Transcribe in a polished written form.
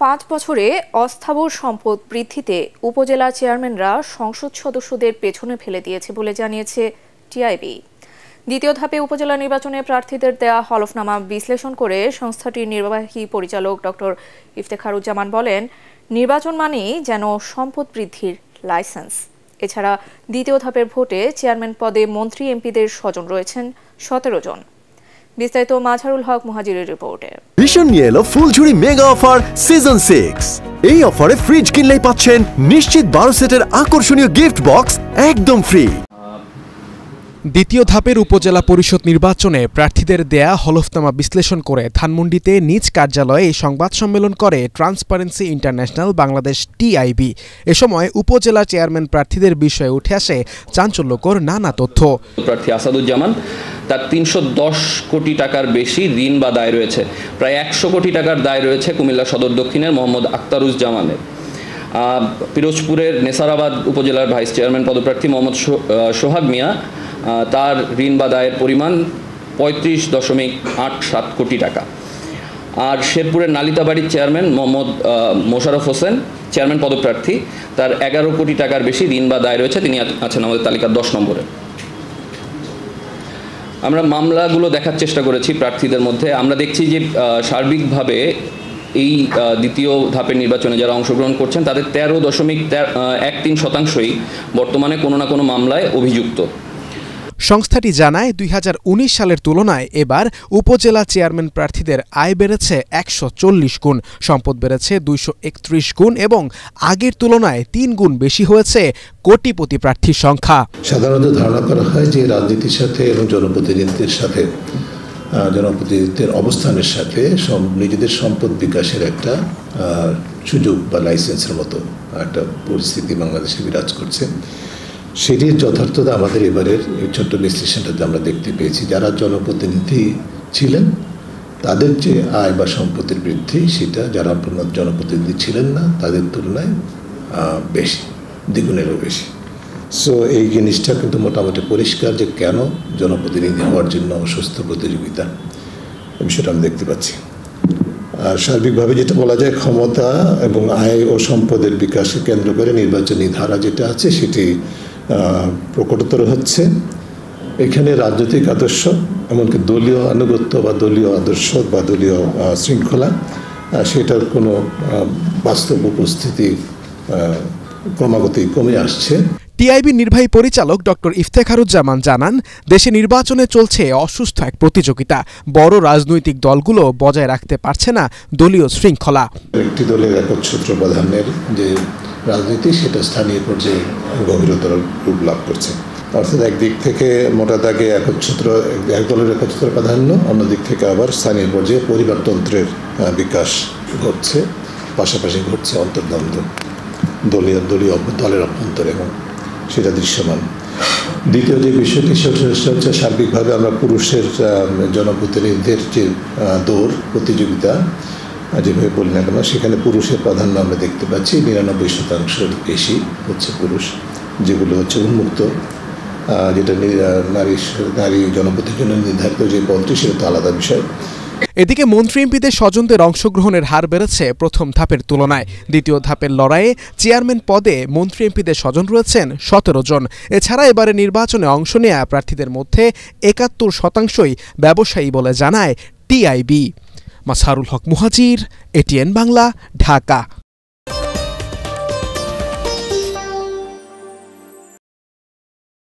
5 বছরে অস্থাবর সম্পদ বৃদ্ধিতে উপজেলা চেয়ারম্যানরা সংসদ সদস্যদের পেছনে ফেলে দিয়েছে বলে জানিয়েছে টিআইবি। দ্বিতীয় ধাপে উপজেলা নির্বাচনে প্রার্থীদের দেয়া হলফনামা বিশ্লেষণ করে সংস্থাটির নির্বাহী পরিচালক ডক্টর ইফতেখারুজ্জামান বলেন, নির্বাচন মানেই যেন সম্পদ বৃদ্ধির লাইসেন্স। এছাড়া দ্বিতীয় ধাপের ভোটে চেয়ারম্যান পদে মন্ত্রী এমপিদের স্বজন রয়েছেন 17 জন। বিস্তারিত মাঝারুল হক মুহাজিরের রিপোর্টে। ভীষণ নিয়ে এলো ফুলঝুরি মেগা অফার সিজন 6। এই অফারে ফ্রিজ কিনলেই পাচ্ছেন নিশ্চিত 12 সেটের আকর্ষণীয় গিফট বক্স একদম ফ্রি। দ্বিতীয় ধাপের উপজেলা পরিষদ নির্বাচনে প্রার্থীদের দেয়া হলফনামা বিশ্লেষণ করে ধানমন্ডিতে নিজ কার্যালয়ে এই সংবাদ সম্মেলন করে ট্রান্সপারেন্সি ইন্টারন্যাশনাল বাংলাদেশ টিআইবি। এ সময় উপজেলা চেয়ারম্যান প্রার্থীদের বিষয়ে উঠে আসে চাঞ্চল্যকর নানা তথ্য। প্রার্থী আসাদুজ্জামান, তার 310 কোটি টাকার বেশি ঋণ বা দায় রয়েছে। প্রায় 100 কোটি টাকার দায় রয়েছে কুমিল্লা সদর দক্ষিণের মোহাম্মদ আক্তারুজ্জামানের। পিরোজপুরের নেসারাবাদ উপজেলার ভাইস চেয়ারম্যান পদপ্রার্থী মোহাম্মদ সোহাগ মিয়া, তার ঋণ বা দায়ের পরিমাণ 35.87 কোটি টাকা। আর শেরপুরের নালিতাবাড়ির চেয়ারম্যান মোহাম্মদ মোশাররফ হোসেন, চেয়ারম্যান পদপ্রার্থী, তার 11 কোটি টাকার বেশি ঋণ বা দায় রয়েছে। তিনি আছেন আমাদের তালিকার 10 নম্বরে। আমরা মামলাগুলো দেখার চেষ্টা করেছি প্রার্থীদের মধ্যে। আমরা দেখছি যে সার্বিকভাবে এই দ্বিতীয় ধাপের নির্বাচনে যারা অংশগ্রহণ করছেন তাদের 13.13% বর্তমানে কোনো না কোনো মামলায় অভিযুক্ত। সংস্থাটি জানায় 2019 সালের তুলনায় এবার উপজেলা চেয়ারম্যান প্রার্থীদের আয় বেড়েছে 140 গুণ, সম্পদ বেড়েছে 231 গুণ এবং আগের তুলনায় 3 গুণ বেশি হয়েছে কোটিপতি প্রার্থীর সংখ্যা। সাধারণত ধারণা করা হয় যে রাজনীতির সাথে এবং জনপ্রতিনিধিত্বের সাথে জনপ্রতিনিধিত্বের অবস্থানের সাথে নিজেদের সম্পদ বিকাশের একটা সুযোগ বা লাইসেন্সের মতো একটা পরিস্থিতি বাংলাদেশে বিরাজ করছে। সেটির যথার্থতা আমাদের এবারের এই ছোট্ট বিশ্লেষণটাতে আমরা দেখতে পেয়েছি। যারা জনপ্রতিনিধি ছিলেন তাদের যে আয় বা সম্পত্তির বৃদ্ধি, সেটা যারা জনপ্রতিনিধি ছিলেন না তাদের তুলনায় বেশি, দ্বিগুণেরও বেশি। সো এই জিনিসটা কিন্তু মোটামুটি পরিষ্কার যে কেন জনপ্রতিনিধি হওয়ার জন্য সুস্থ প্রতিযোগিতা, এই বিষয়টা আমি দেখতে পাচ্ছি। আর সার্বিকভাবে যেটা বলা যায়, ক্ষমতা এবং আয় ও সম্পদের বিকাশকে কেন্দ্র করে নির্বাচনী ধারা যেটা আছে সেটি প্রকটতর হচ্ছে। এখানে রাজনৈতিক আদর্শ, এমনকি দলীয় আনুগত্য বা দলীয় আদর্শ বা দলীয় শৃঙ্খলা, সেটার কোনো বাস্তব উপস্থিতি ক্রমাগতই কমে আসছে। টিআইবি নির্বাহী পরিচালক ডক্টর ইফতেখারুজ্জামান জানান, দেশে নির্বাচনে চলছে অসুস্থ এক প্রতিযোগিতা। বড় রাজনৈতিক দলগুলো বজায় রাখতে পারছে না দলীয় শৃঙ্খলা। একটি দলের একচ্ছত্র প্রাধান্যের যে রাজনীতি, সেটা স্থানীয় পর্যায়ে গভীরতর রূপ লাভ করছে। অর্থাৎ একদিক থেকে মোটা দাগে এক দলের একচ্ছত্র প্রাধান্য, অন্যদিক থেকে আবার স্থানীয় পর্যায়ে পরিবারতন্ত্রের বিকাশ ঘটছে, পাশাপাশি ঘটছে অন্তর্দ্বন্দ্ব দলের অভ্যন্তরে, এবং সেটা দৃশ্যমান। দ্বিতীয় যে বিষয়টি সেটা হচ্ছে সার্বিকভাবে আমরা পুরুষের জনপ্রতিনিধিদের যে দৌড় প্রতিযোগিতা যেভাবে বলি না কেন, সেখানে পুরুষের প্রাধান্য আমরা দেখতে পাচ্ছি। 99% বেশি হচ্ছে পুরুষ, যেগুলো হচ্ছে উন্মুক্ত, যেটা নারী জনপ্রতিনিধির জন্য নির্ধারিত যে পদটি, সেটা তো আলাদা বিষয়। এদিকে মন্ত্রী এমপিদের স্বজনদের অংশগ্রহণের হার বেড়েছে প্রথম ধাপের তুলনায়। দ্বিতীয় ধাপের লড়াইয়ে চেয়ারম্যান পদে মন্ত্রী এমপিদের স্বজন রয়েছেন 17 জন। এছাড়া এবারে নির্বাচনে অংশ নেয়া প্রার্থীদের মধ্যে 71% ব্যবসায়ী বলে জানায় টিআইবি। মাঝারুল হক মুহাজির, এটিএন বাংলা, ঢাকা।